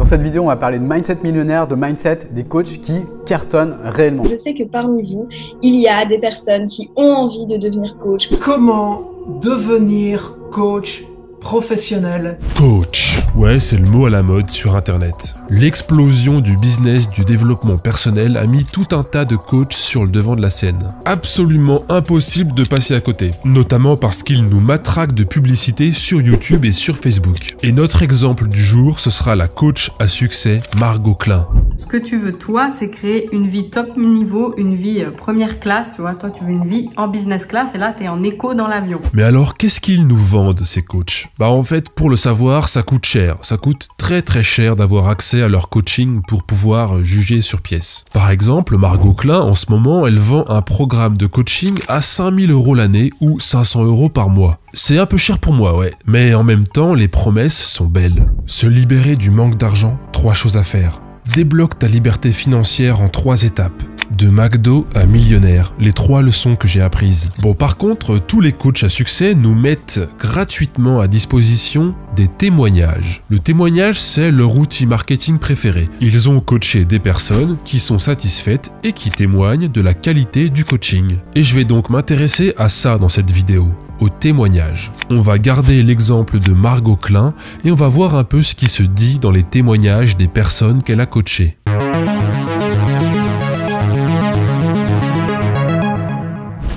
cette vidéo, on va parler de mindset millionnaire, de mindset des coachs qui cartonnent réellement. Je sais que parmi vous, il y a des personnes qui ont envie de devenir coach. Comment devenir coach professionnel? Coach, ouais, c'est le mot à la mode sur internet. L'explosion du business du développement personnel a mis tout un tas de coachs sur le devant de la scène. Absolument impossible de passer à côté, notamment parce qu'ils nous matraquent de publicité sur YouTube et sur Facebook. Et notre exemple du jour, ce sera la coach à succès Margot Klein. Ce que tu veux toi, c'est créer une vie top niveau, une vie première classe, tu vois. Toi, tu veux une vie en business class et là, t'es en éco dans l'avion. Mais alors, qu'est-ce qu'ils nous vendent, ces coachs? Bah en fait, pour le savoir, ça coûte cher. Ça coûte très très cher d'avoir accès à leur coaching pour pouvoir juger sur pièce. Par exemple, Margot Klein, en ce moment, elle vend un programme de coaching à 5000 € l'année ou 500 € par mois. C'est un peu cher pour moi, ouais. Mais en même temps, les promesses sont belles. Se libérer du manque d'argent, 3 choses à faire. Débloque ta liberté financière en 3 étapes. De McDo à millionnaire, les 3 leçons que j'ai apprises. Bon, par contre, tous les coachs à succès nous mettent gratuitement à disposition des témoignages. Le témoignage, c'est leur outil marketing préféré. Ils ont coaché des personnes qui sont satisfaites et qui témoignent de la qualité du coaching. Et je vais donc m'intéresser à ça dans cette vidéo, au témoignage. On va garder l'exemple de Margot Klein et on va voir un peu ce qui se dit dans les témoignages des personnes qu'elle a coachées.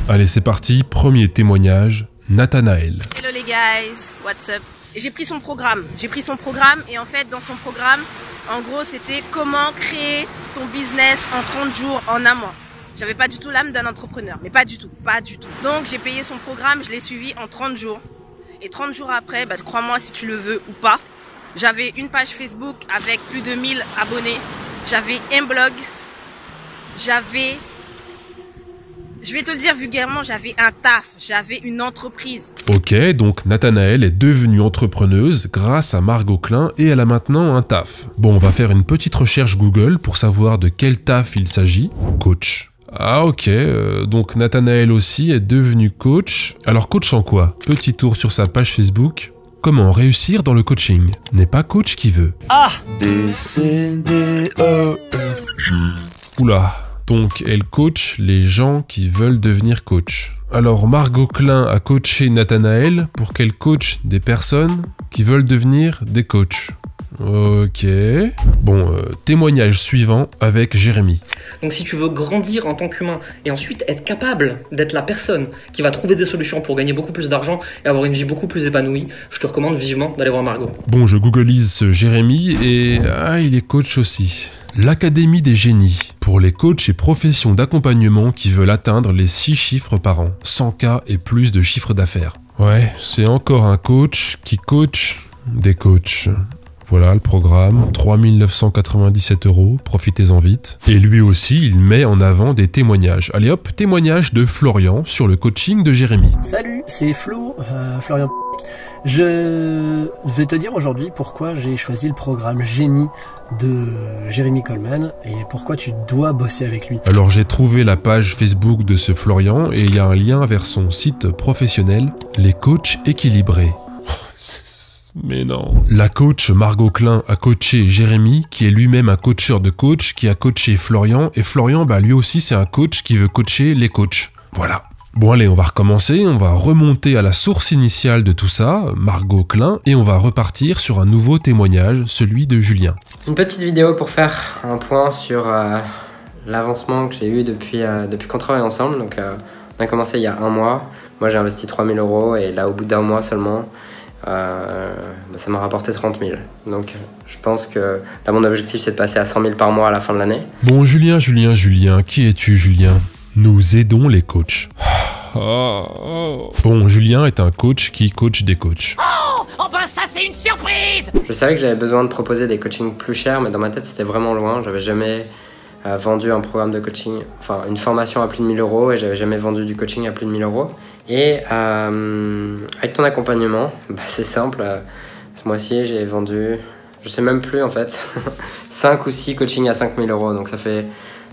Allez, c'est parti, premier témoignage, Nathanaël. Hello les guys, what's up? J'ai pris son programme et en fait dans son programme, en gros c'était comment créer ton business en 30 jours en un mois. J'avais pas du tout l'âme d'un entrepreneur, mais pas du tout. Donc j'ai payé son programme, je l'ai suivi en 30 jours. Et 30 jours après, bah, crois-moi si tu le veux ou pas, j'avais une page Facebook avec plus de 1000 abonnés, j'avais un blog, je vais te le dire vulgairement, j'avais un taf, j'avais une entreprise. Ok, donc Nathanaël est devenue entrepreneuse grâce à Margot Klein et elle a maintenant un taf. Bon, on va faire une petite recherche Google pour savoir de quel taf il s'agit. Coach. Ah ok, donc Nathanaël aussi est devenu coach. Alors coach en quoi? Petit tour sur sa page Facebook. Comment réussir dans le coaching? N'est pas coach qui veut. A, B, C, D, E, F, G. Oula. Donc, elle coach les gens qui veulent devenir coach. Alors, Margot Klein a coaché Nathanaël pour qu'elle coach des personnes qui veulent devenir des coachs. Ok. Bon, témoignage suivant avec Jérémy. Donc si tu veux grandir en tant qu'humain et ensuite être capable d'être la personne qui va trouver des solutions pour gagner beaucoup plus d'argent et avoir une vie beaucoup plus épanouie, je te recommande vivement d'aller voir Margot. Bon, je googlise ce Jérémy et il est coach aussi. L'Académie des génies, pour les coachs et professions d'accompagnement qui veulent atteindre les 6 chiffres par an, 100K et plus de chiffre d'affaires. Ouais, c'est encore un coach qui coach des coachs. Voilà le programme, 3 997 €, profitez-en vite. Et lui aussi, il met en avant des témoignages. Allez hop, témoignage de Florian sur le coaching de Jérémy. Salut, c'est Florian. Je vais te dire aujourd'hui pourquoi j'ai choisi le programme Génie de Jeremy Coleman et pourquoi tu dois bosser avec lui. Alors j'ai trouvé la page Facebook de ce Florian et il y a un lien vers son site professionnel, Les Coachs Équilibrés. Mais non. La coach Margot Klein a coaché Jérémy, qui est lui-même un coacheur de coach, qui a coaché Florian, et Florian, lui aussi c'est un coach qui veut coacher les coachs. Voilà. Bon allez, on va recommencer, on va remonter à la source initiale de tout ça, Margot Klein, et on va repartir sur un nouveau témoignage, celui de Julien. Une petite vidéo pour faire un point sur l'avancement que j'ai eu depuis qu'on travaille ensemble. Donc on a commencé il y a un mois, moi j'ai investi 3000 € et là au bout d'un mois seulement, ça m'a rapporté 30 000. Donc je pense que là mon objectif c'est de passer à 100 000 par mois à la fin de l'année. Bon Julien, qui es-tu Julien? Nous aidons les coachs. Bon, Julien est un coach qui coach des coachs. Oh ben ça c'est une surprise! Je savais que j'avais besoin de proposer des coachings plus chers, mais dans ma tête c'était vraiment loin. J'avais jamais vendu un programme de coaching, enfin une formation à plus de 1000 € et j'avais jamais vendu du coaching à plus de 1000 €. Et avec ton accompagnement, c'est simple. Ce mois-ci j'ai vendu, je sais même plus en fait, 5 ou 6 coachings à 5000 €. Donc ça fait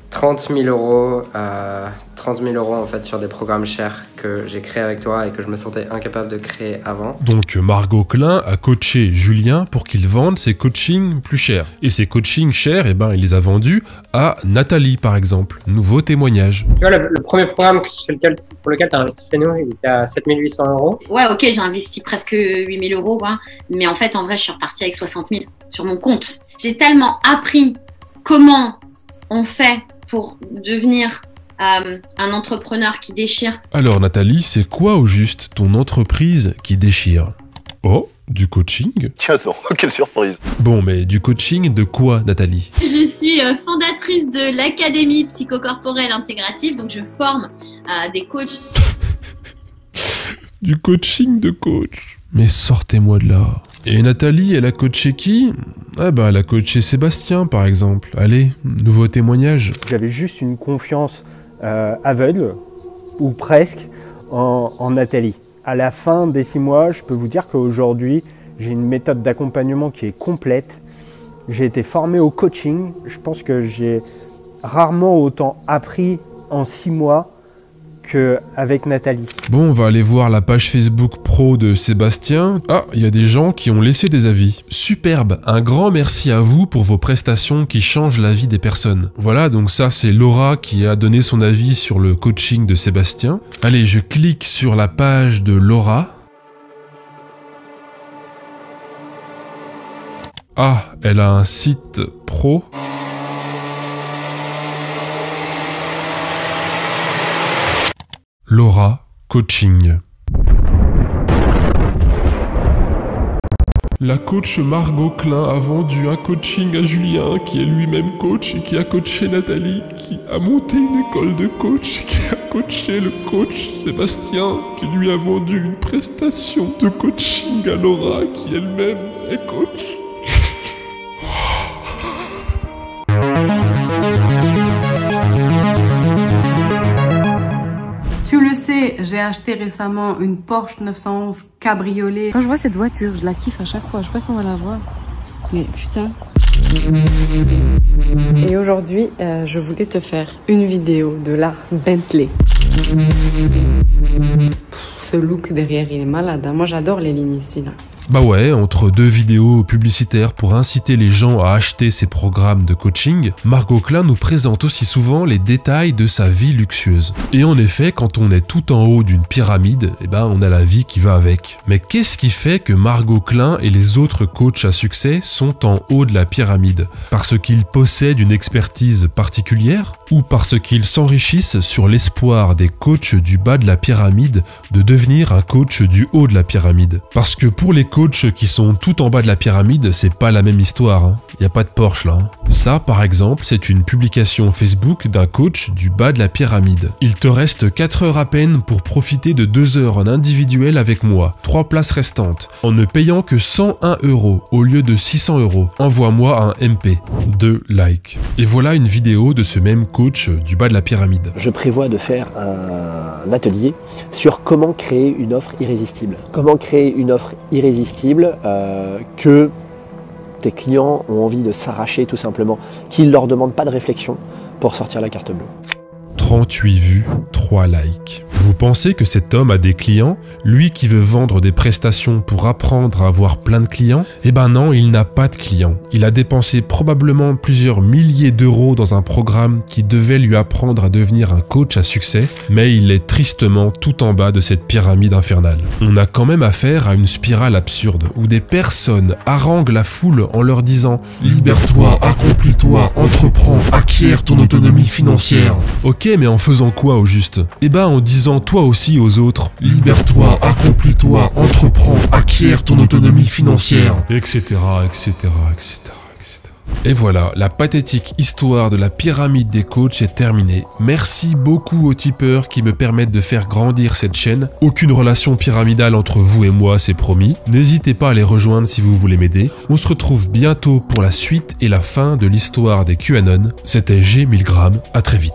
30 000 euros en fait sur des programmes chers que j'ai créés avec toi et que je me sentais incapable de créer avant. Donc Margot Klein a coaché Julien pour qu'il vende ses coachings plus chers. Et ces coachings chers, eh ben, il les a vendus à Nathalie par exemple. Nouveau témoignage. Tu vois, le premier programme pour lequel tu as investi chez nous, il était à 7 800 euros. Ouais, ok, j'ai investi presque 8 000 euros, hein, mais en fait, en vrai, je suis repartie avec 60 000 sur mon compte. J'ai tellement appris comment on fait pour devenir un entrepreneur qui déchire. Alors Nathalie, c'est quoi au juste ton entreprise qui déchire? Oh, du coaching? Tiens, quelle surprise! Bon, mais du coaching de quoi, Nathalie? Je suis fondatrice de l'Académie psychocorporelle intégrative, donc je forme des coachs. Du coaching de coach? Mais sortez-moi de là. Et Nathalie, elle a coaché qui? Ah bah, elle a coaché Sébastien, par exemple. Allez, nouveau témoignage. J'avais juste une confiance aveugle, ou presque, en Nathalie. À la fin des 6 mois, je peux vous dire qu'aujourd'hui, j'ai une méthode d'accompagnement qui est complète. J'ai été formé au coaching. Je pense que j'ai rarement autant appris en 6 mois qu'avec Nathalie. Bon, on va aller voir la page Facebook pro de Sébastien. Ah, il y a des gens qui ont laissé des avis. Superbe, un grand merci à vous pour vos prestations qui changent la vie des personnes. Voilà, donc ça c'est Laura qui a donné son avis sur le coaching de Sébastien. Allez, je clique sur la page de Laura. Ah, elle a un site pro. Laura Coaching. La coach Margot Klein a vendu un coaching à Julien, qui est lui-même coach et qui a coaché Nathalie, qui a monté une école de coach, qui a coaché le coach Sébastien, qui lui a vendu une prestation de coaching à Laura, qui elle-même est coach. J'ai acheté récemment une Porsche 911 cabriolet. Quand je vois cette voiture, je la kiffe à chaque fois. Je sais pas si on va la voir. Mais putain. Et aujourd'hui, je voulais te faire une vidéo de la Bentley. Ce look derrière, il est malade. Hein. Moi, j'adore les lignes ici, là. Bah ouais, entre 2 vidéos publicitaires pour inciter les gens à acheter ses programmes de coaching, Margot Klein nous présente aussi souvent les détails de sa vie luxueuse. Et en effet, quand on est tout en haut d'une pyramide, eh ben on a la vie qui va avec. Mais qu'est-ce qui fait que Margot Klein et les autres coachs à succès sont en haut de la pyramide? Parce qu'ils possèdent une expertise particulière? Ou parce qu'ils s'enrichissent sur l'espoir des coachs du bas de la pyramide de devenir un coach du haut de la pyramide? Parce que pour les coachs qui sont tout en bas de la pyramide, c'est pas la même histoire, hein. Y a pas de Porsche là. Hein. Ça, par exemple, c'est une publication Facebook d'un coach du bas de la pyramide. Il te reste 4 heures à peine pour profiter de 2 heures en individuel avec moi, 3 places restantes, en ne payant que 101 € au lieu de 600 €. Envoie-moi un MP, 2 likes. Et voilà une vidéo de ce même coach du bas de la pyramide. Je prévois de faire un atelier sur comment créer une offre irrésistible. Comment créer une offre irrésistible que tes clients ont envie de s'arracher tout simplement, qu'ils ne leur demandent pas de réflexion pour sortir la carte bleue. 38 vues, 3 likes. Vous pensez que cet homme a des clients? Lui qui veut vendre des prestations pour apprendre à avoir plein de clients? Eh ben non, il n'a pas de clients. Il a dépensé probablement plusieurs milliers d'euros dans un programme qui devait lui apprendre à devenir un coach à succès, mais il est tristement tout en bas de cette pyramide infernale. On a quand même affaire à une spirale absurde, où des personnes haranguent la foule en leur disant « Libère-toi, accomplis-toi, entreprends, acquiert ton autonomie financière ». Ok, mais en faisant quoi au juste? Eh ben en disant toi aussi aux autres « Libère-toi, accomplis-toi, entreprends, acquiert ton autonomie financière », etc., etc., etc. Et voilà, la pathétique histoire de la pyramide des coachs est terminée. Merci beaucoup aux tipeurs qui me permettent de faire grandir cette chaîne. Aucune relation pyramidale entre vous et moi, c'est promis. N'hésitez pas à les rejoindre si vous voulez m'aider. On se retrouve bientôt pour la suite et la fin de l'histoire des QAnon. C'était G1000 grammes, à très vite.